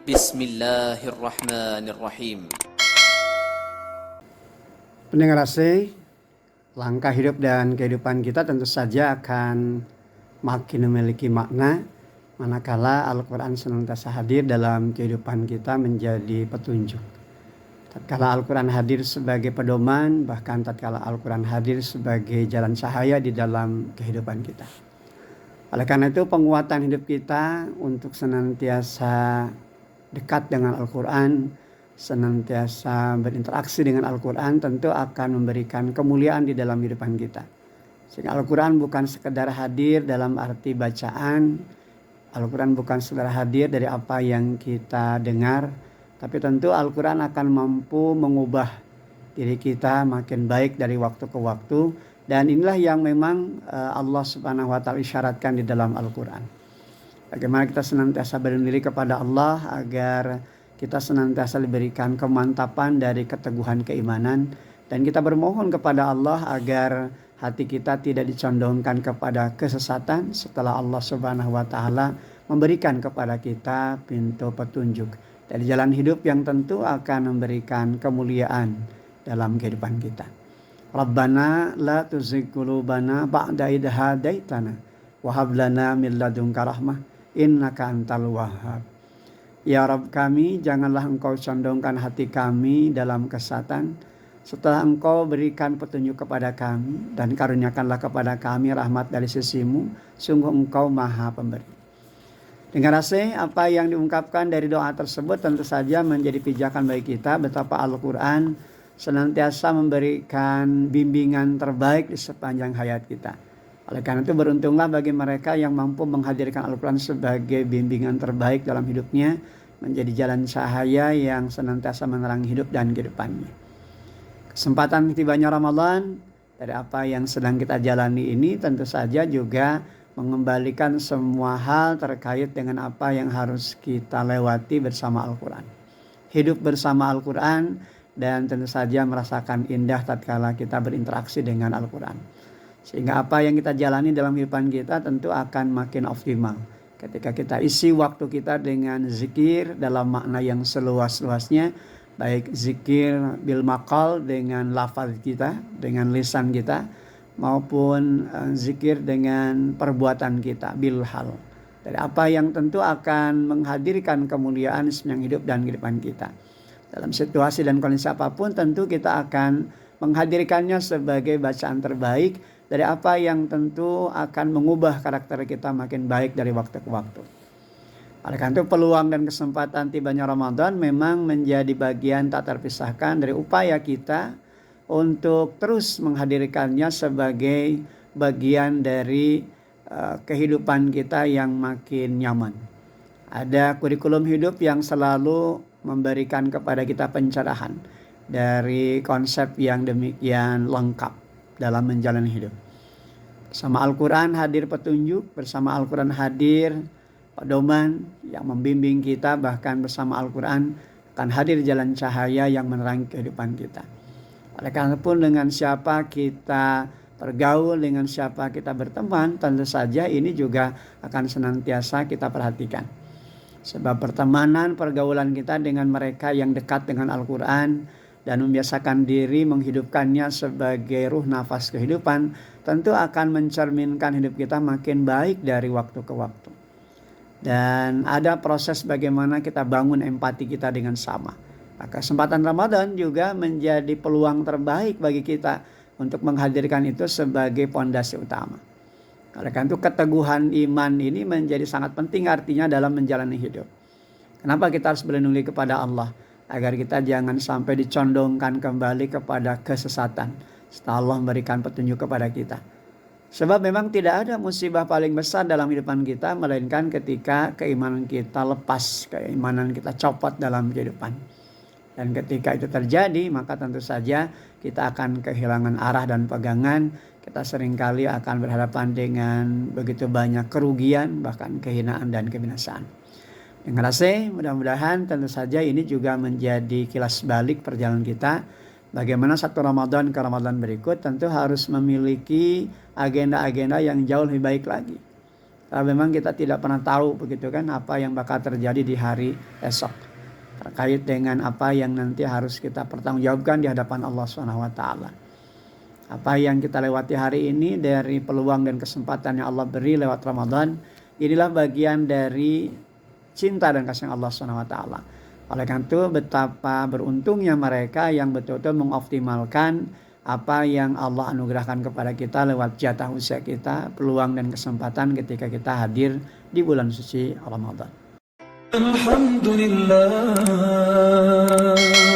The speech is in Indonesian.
Bismillahirrahmanirrahim. Pendengar AC, langkah hidup dan kehidupan kita tentu saja akan makin memiliki makna manakala Al-Quran senantiasa hadir dalam kehidupan kita menjadi petunjuk. Tatkala Al-Quran hadir sebagai pedoman, bahkan tatkala Al-Quran hadir sebagai jalan cahaya di dalam kehidupan kita. Oleh karena itu, penguatan hidup kita untuk senantiasa dekat dengan Al-Quran, senantiasa berinteraksi dengan Al-Quran tentu akan memberikan kemuliaan di dalam kehidupan kita. Sehingga Al-Quran bukan sekedar hadir dalam arti bacaan, Al-Quran bukan sekedar hadir dari apa yang kita dengar, tapi tentu Al-Quran akan mampu mengubah diri kita makin baik dari waktu ke waktu. Dan inilah yang memang Allah Subhanahu wa Ta'ala isyaratkan di dalam Al-Quran. Bagaimana kita senantiasa berendiri kepada Allah agar kita senantiasa diberikan kemantapan dari keteguhan keimanan, dan kita bermohon kepada Allah agar hati kita tidak dicondongkan kepada kesesatan setelah Allah Subhanahu wa Ta'ala memberikan kepada kita pintu petunjuk dari jalan hidup yang tentu akan memberikan kemuliaan dalam kehidupan kita. Rabbana la tuzigh qulubana ba'da idh hadaitana wa hab lana min ladunka rahmah innaka antal wahhab. Ya Rabb kami, janganlah Engkau condongkan hati kami dalam kesesatan setelah Engkau berikan petunjuk kepada kami, dan karuniakanlah kepada kami rahmat dari sisimu, sungguh Engkau Maha Pemberi. Dengar apa yang diungkapkan dari doa tersebut tentu saja menjadi pijakan bagi kita betapa Al-Quran senantiasa memberikan bimbingan terbaik di sepanjang hayat kita. Oleh karena itu beruntunglah bagi mereka yang mampu menghadirkan Al-Quran sebagai bimbingan terbaik dalam hidupnya, menjadi jalan cahaya yang senantiasa menerangi hidup dan kehidupannya. Kesempatan tibanya Ramadan, dari apa yang sedang kita jalani ini tentu saja juga mengembalikan semua hal terkait dengan apa yang harus kita lewati bersama Al-Quran. Hidup bersama Al-Quran dan tentu saja merasakan indah tatkala kita berinteraksi dengan Al-Quran. Sehingga apa yang kita jalani dalam kehidupan kita tentu akan makin optimal ketika kita isi waktu kita dengan zikir dalam makna yang seluas-luasnya, baik zikir bil maqal dengan lafaz kita, dengan lisan kita, maupun zikir dengan perbuatan kita bil hal. Dari apa yang tentu akan menghadirkan kemuliaan sepanjang hidup dan kehidupan kita. Dalam situasi dan kondisi apapun tentu kita akan menghadirkannya sebagai bacaan terbaik dari apa yang tentu akan mengubah karakter kita makin baik dari waktu ke waktu. Oleh karena itu peluang dan kesempatan tibanya Ramadan memang menjadi bagian tak terpisahkan dari upaya kita untuk terus menghadirkannya sebagai bagian dari kehidupan kita yang makin nyaman. Ada kurikulum hidup yang selalu memberikan kepada kita pencerahan dari konsep yang demikian lengkap dalam menjalani hidup. Bersama Al-Quran hadir petunjuk, bersama Al-Quran hadir pedoman yang membimbing kita, bahkan bersama Al-Quran akan hadir jalan cahaya yang menerangi kehidupan kita. Oleh karena itu dengan siapa kita bergaul, dengan siapa kita berteman, tentu saja ini juga akan senantiasa kita perhatikan. Sebab pertemanan, pergaulan kita dengan mereka yang dekat dengan Al-Quran dan membiasakan diri menghidupkannya sebagai ruh nafas kehidupan, tentu akan mencerminkan hidup kita makin baik dari waktu ke waktu. Dan ada proses bagaimana kita bangun empati kita dengan sama. Maka kesempatan Ramadan juga menjadi peluang terbaik bagi kita untuk menghadirkan itu sebagai pondasi utama. Oleh karena itu keteguhan iman ini menjadi sangat penting artinya dalam menjalani hidup. Kenapa kita harus berlindung kepada Allah? Agar kita jangan sampai dicondongkan kembali kepada kesesatan setelah Allah memberikan petunjuk kepada kita. Sebab memang tidak ada musibah paling besar dalam kehidupan kita melainkan ketika keimanan kita lepas, keimanan kita copot dalam kehidupan. Dan ketika itu terjadi maka tentu saja kita akan kehilangan arah dan pegangan. Kita seringkali akan berhadapan dengan begitu banyak kerugian, bahkan kehinaan dan kebinasaan. Dengan mudah-mudahan tentu saja ini juga menjadi kilas balik perjalanan kita. Bagaimana satu Ramadan ke Ramadan berikut tentu harus memiliki agenda-agenda yang jauh lebih baik lagi. memang kita tidak pernah tahu begitu kan apa yang bakal terjadi di hari esok terkait dengan apa yang nanti harus kita pertanggungjawabkan di hadapan Allah Subhanahu wa taala. Apa yang kita lewati hari ini dari peluang dan kesempatan yang Allah beri lewat Ramadan, inilah bagian dari cinta dan kasih Allah Subhanahu wa taala. Oleh karena itu betapa beruntungnya mereka yang betul-betul mengoptimalkan apa yang Allah anugerahkan kepada kita lewat jatah usia kita, peluang dan kesempatan ketika kita hadir di bulan suci Ramadan. Alhamdulillah.